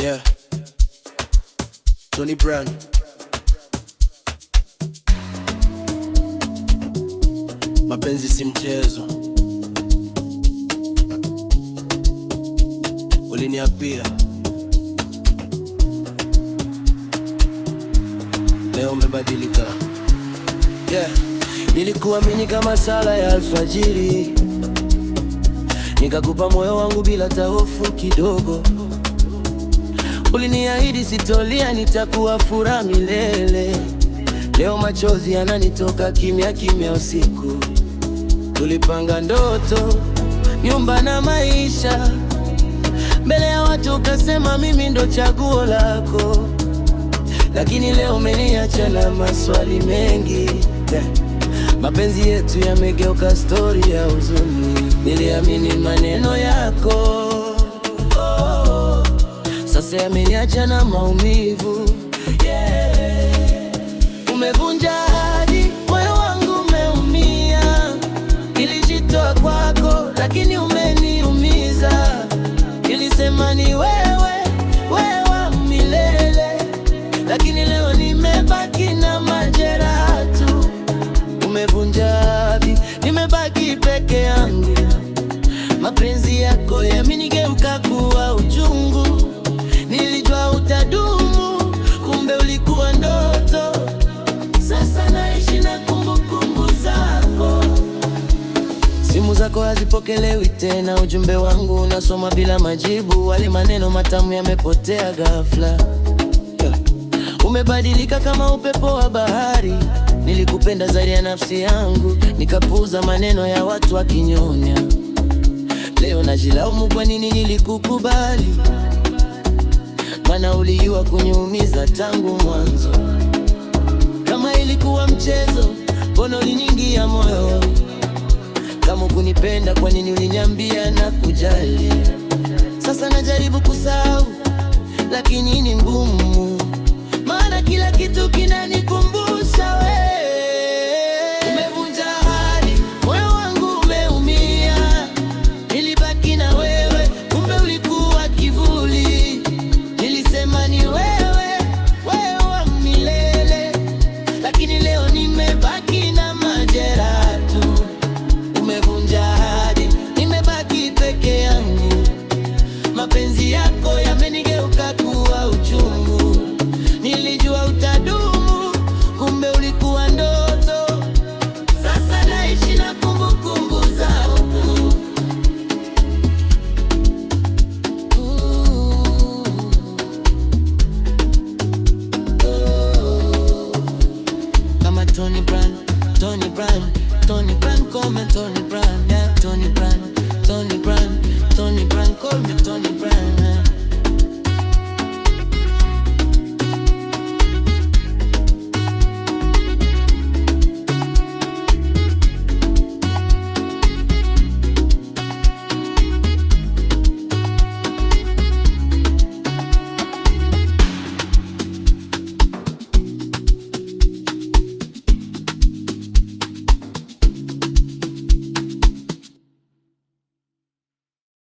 Yeah, Tony Brown. Mapenzi si mchezo, uliniapia, leo umebadilika. Yeah, nilikuamini kama sala ya alfajiri, nikakupa moyo wangu bila hofu kidogo. Uliniahidi sitolia, nitakuwa furaha milele. Leo machozi yananitoka kimya kimya usiku. Tulipanga ndoto, nyumba na maisha, mbele ya watu ukasema mimi ndo chaguo lako. Lakini leo umeniacha na maswali mengi. Mapenzi yetu yamegeuka story ya huzuni. Niliamini maneno yako, sasa yameniacha na maumivu. Umevunja ahadi, moyo wangu umeumia. Nilijitoa kwako, lakini umeniumiza. Nilisema ni wewe, wewe wa milele, lakini leo nimebaki na majeraha tu. Umevunja ahadi, nimebaki peke yangu. Mapenzi yako yamenigeuka kuwa uchungu. Nilijua utadumu, kumbe ulikuwa ndoto. Sasa naishi na kumbukumbu zako. Simu zako hazipokelewi tena, ujumbe wangu unasoma bila majibu. Wale maneno matamu yamepotea ghafla. Umebadilika kama upepo wa bahari. Nilikupenda zaidi ya nafsi yangu, nikapuuza maneno ya watu wakinyonya. Leo najilaumu kwa nini nilikukubali, maana ulijua kuniumiza tangu mwanzo. Kama ilikuwa mchezo, mbona uliniingia moyo? Kama kunipenda, kwa nini uliniambia na kujali? Sasa najaribu kusahau, lakini ni ngumu, maana kila kitu kinanikumbusha wewe. Umevunja ahadi, moyo wangu umeumia. Nilibaki na wewe, kumbe ulikuwa kivuli. Nilisema ni wewe, wewe wa milele, lakini leo nimebaki na majeraha tu. Umevunja ahadi, nimebaki peke yangu. Mapenzi yako yamenigeuka kuwa uchungu. Nilijua utadumu, kumbe ulikuwa ndoto. Sasa naishi na kumbukumbu zako. Kama Tony Brown, Tony Brown, Tony Brown, call me Tony Brown, yeah. Tony Brown, Tony Brown, Tony Brown, call me Tony Brown, yeah.